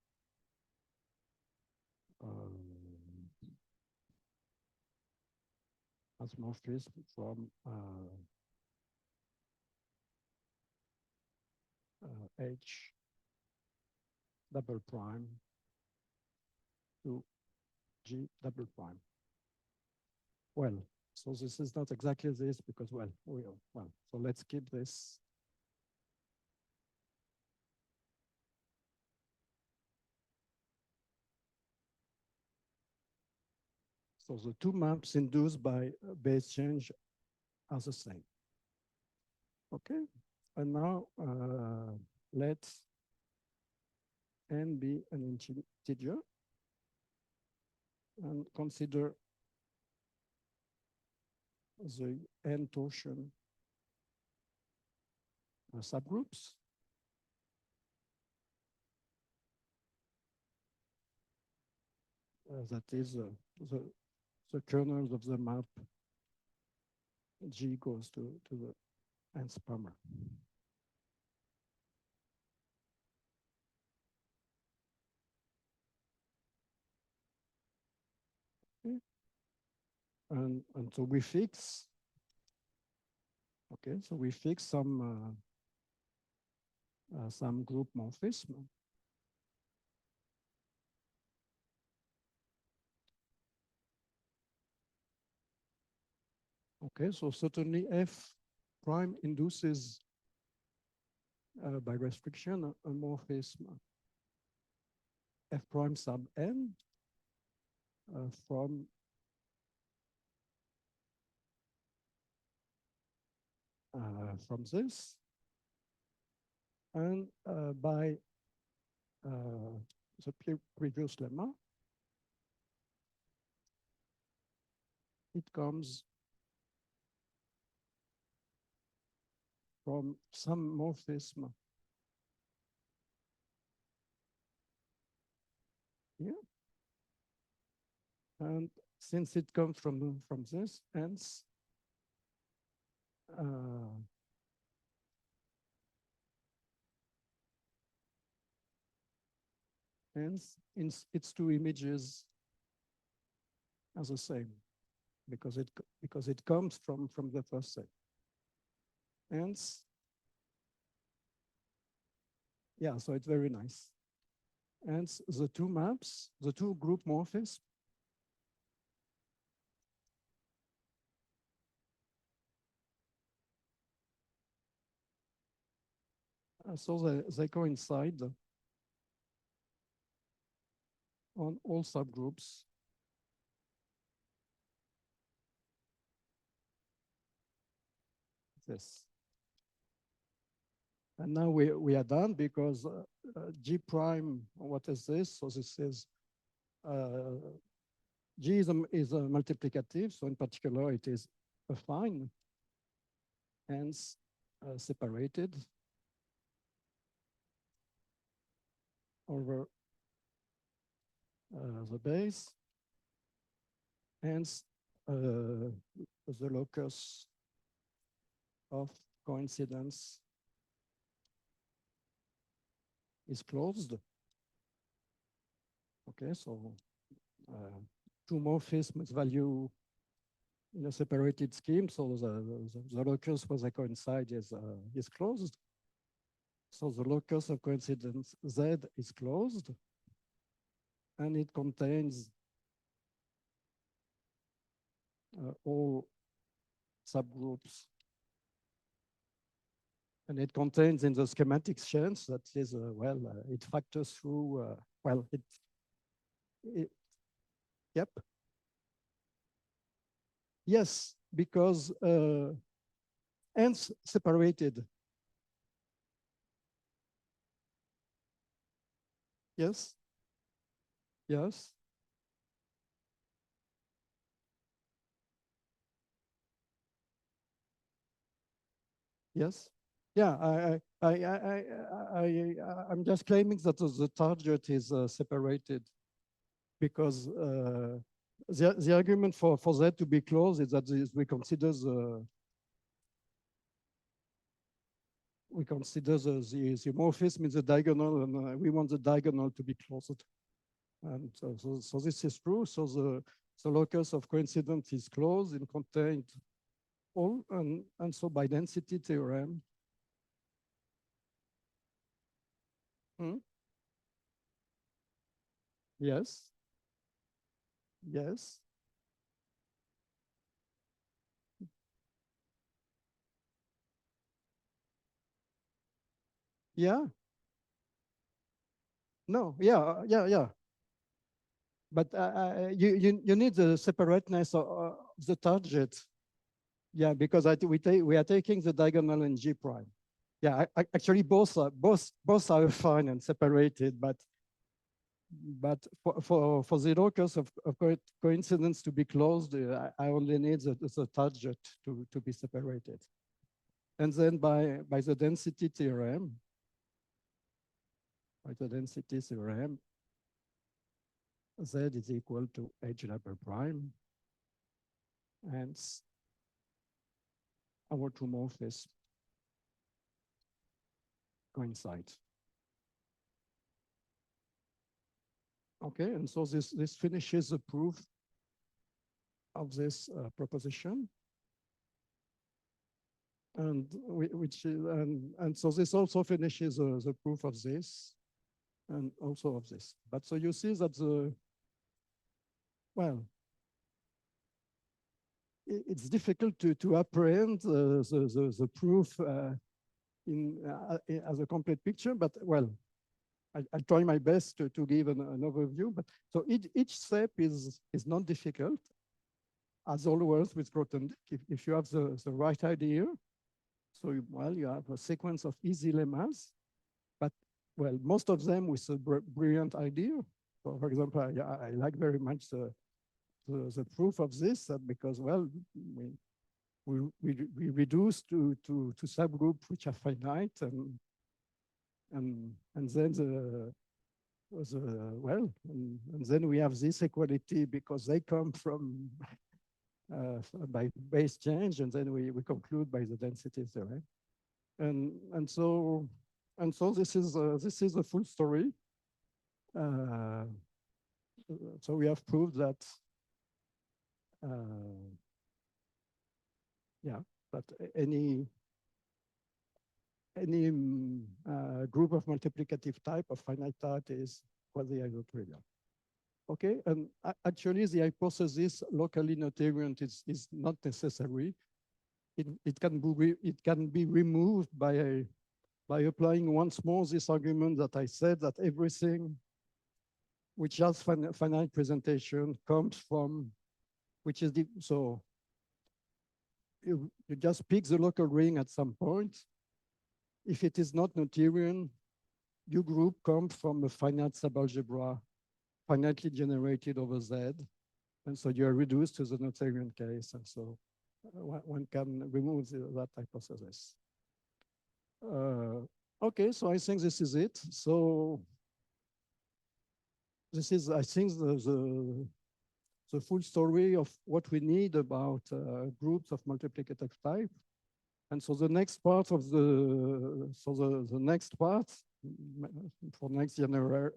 as morphism from H double prime to G double prime. Well, so this is not exactly this because, well, so let's keep this. So the two maps induced by Bayes change are the same. Okay, and now let n be an integer and consider the n torsion subgroups. That is the kernels of the map G goes to the nth Palmer. Okay. And so we fix, okay, so we fix some group morphism. Okay, so certainly F prime induces by restriction a morphism F prime sub n from this, and by the previous lemma, it comes from some morphism here. And since it comes from this, hence its two images are the same because it comes from the first set. Hence, yeah, so it's very nice. And the two maps, the two group morphisms, so they coincide on all subgroups. This. And now we are done because G prime, what is this? So this is, G is a multiplicative. So in particular, it is affine, hence separated over the base, hence the locus of coincidence is closed. Okay, so two morphisms value in a separated scheme, so the locus where they coincide is closed. So the locus of coincidence Z is closed, and it contains all subgroups. And it contains in the schematic sense that is, it factors through, yep. Yes, because ends separated. Yes, yes. Yes. Yeah, I'm just claiming that the target is separated because the argument for that to be closed is that we consider the morphism in the diagonal, and we want the diagonal to be closed. And so this is true. So the locus of coincidence is closed and contained all, and so by density theorem. Hmm? Yes. Yes. Yeah. No. Yeah. But you need the separateness of the target. Yeah, because we are taking the diagonal in G prime. Yeah, actually both are fine and separated, but for the locus of coincidence to be closed, I only need the target to be separated. And then by the density theorem, Z is equal to H double prime, and our two morphisms coincide. Okay, and so this finishes the proof of this proposition. And so this also finishes the proof of this and also of this. But so you see that it's difficult to apprehend the proof as a complete picture, but I'll try my best to give an overview. But so each step is not difficult, as always with Grothendieck. If you have the right idea, so you have a sequence of easy lemmas, but most of them with a brilliant idea. So for example, I like very much the proof of this because we reduce to subgroups which are finite, and then and then we have this equality because they come from by base change, and then we conclude by the density theorem, and so this is a full story. So we have proved that that any group of multiplicative type of finite type is quasi-isotrivial. Okay, and actually the hypothesis locally notaviant is not necessary. It can be removed by applying once more this argument that I said, that everything which has finite presentation comes from, which is the, so you just pick the local ring at some point. If it is not Noetherian, your group comes from a finite subalgebra, finitely generated over Z. And so you are reduced to the Noetherian case. And so one can remove that hypothesis. Okay, so I think this is it. So this is, I think, the full story of what we need about groups of multiplicative type. And so the next part of the next part for next January,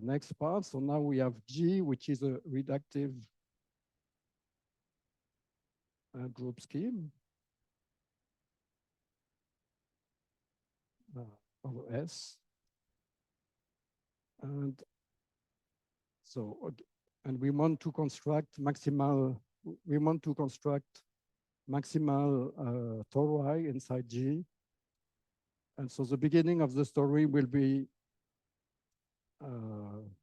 next part. So now we have G, which is a reductive group scheme over S. And so, and we want to construct maximal tori inside G. And so the beginning of the story will be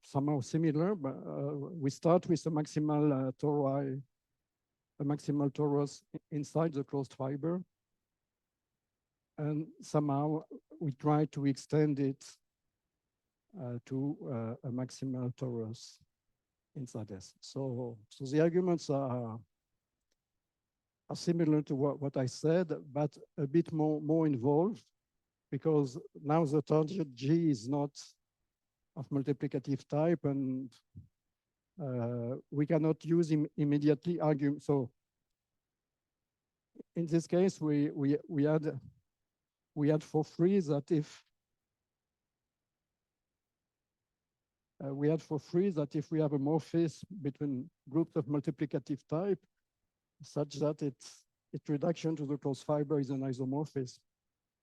somehow similar, but we start with a maximal tori, a maximal torus inside the closed fiber. And somehow we try to extend it to a maximal torus inside S. So the arguments are similar to what I said, but a bit more involved, because now the target G is not of multiplicative type, and we cannot use immediately argument. So in this case, we had for free that if we have a morphism between groups of multiplicative type, such that its reduction to the closed fiber is an isomorphism,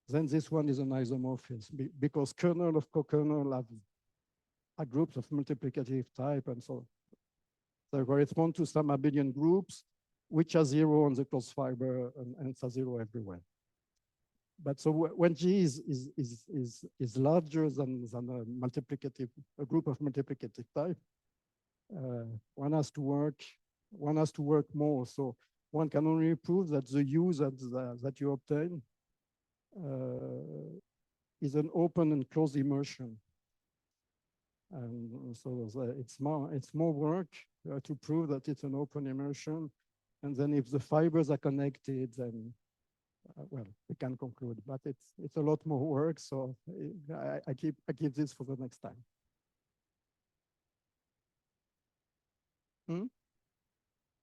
then this one is an isomorphism, because kernel of co-kernel are groups of multiplicative type, and so they correspond to some abelian groups which are zero on the closed fiber and it's a zero everywhere. But so when G is larger than a group of multiplicative type, one has to work more. So one can only prove that the U that you obtain is an open and closed immersion. And so it's more work to prove that it's an open immersion. And then if the fibers are connected, then well, we can conclude. But it's a lot more work. So I keep this for the next time.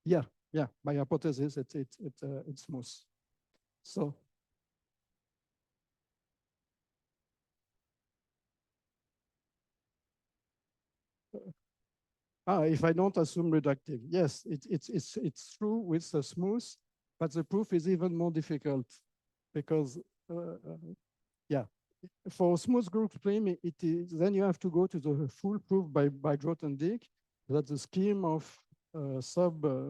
Yeah. By hypothesis, it's smooth. So. If I don't assume reductive, yes, it's true with the smooth, but the proof is even more difficult because, yeah, for smooth group scheme, then you have to go to the full proof by Grothendieck that the scheme of subtori,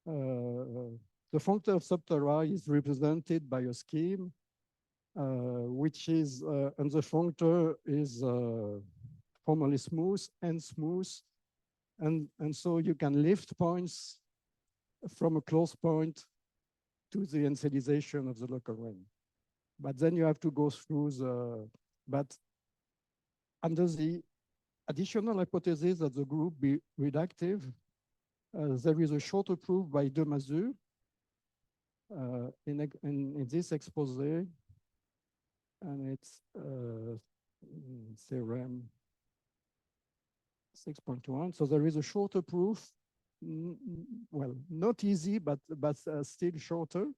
the functor of subtori is represented by a scheme, which is, and the functor is formally smooth, and so you can lift points from a close point to the ensellization of the local ring. But then you have to go through but under the additional hypothesis that the group be reductive, there is a shorter proof by De Mazur in this expose, and it's theorem 6.1. So there is a shorter proof, well, not easy, but still shorter.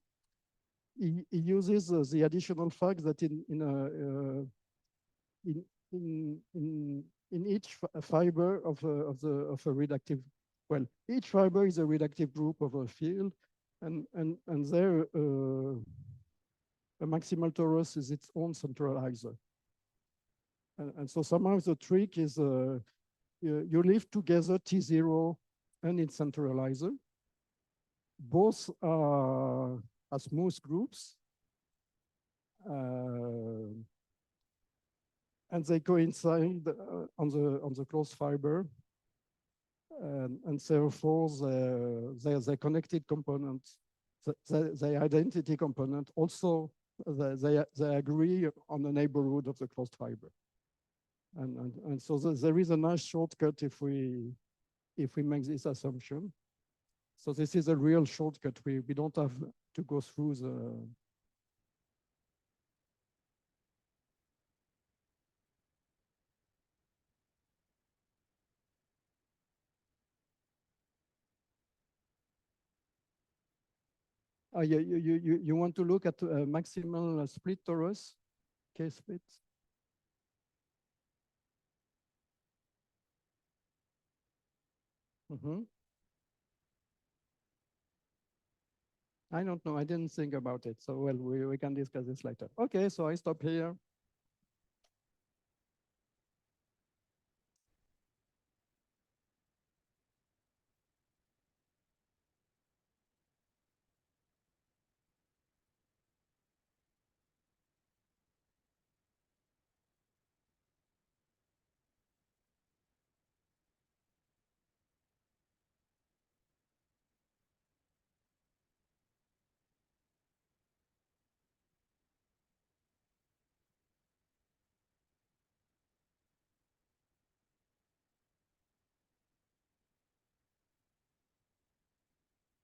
He uses the additional fact that in each fiber of a reductive, well, each fiber is a reductive group of a field, and there a maximal torus is its own centralizer. And so somehow the trick is you leave together T0 and its centralizer. Both are smooth groups. And they coincide on the closed fiber. And therefore, the connected component, the identity component, also they agree on the neighborhood of the closed fiber. And so there is a nice shortcut if we make this assumption. So this is a real shortcut. We don't have to go through the you want to look at maximal split torus, K-split? I don't know. I didn't think about it. So, well, we can discuss this later. Okay, so I stop here.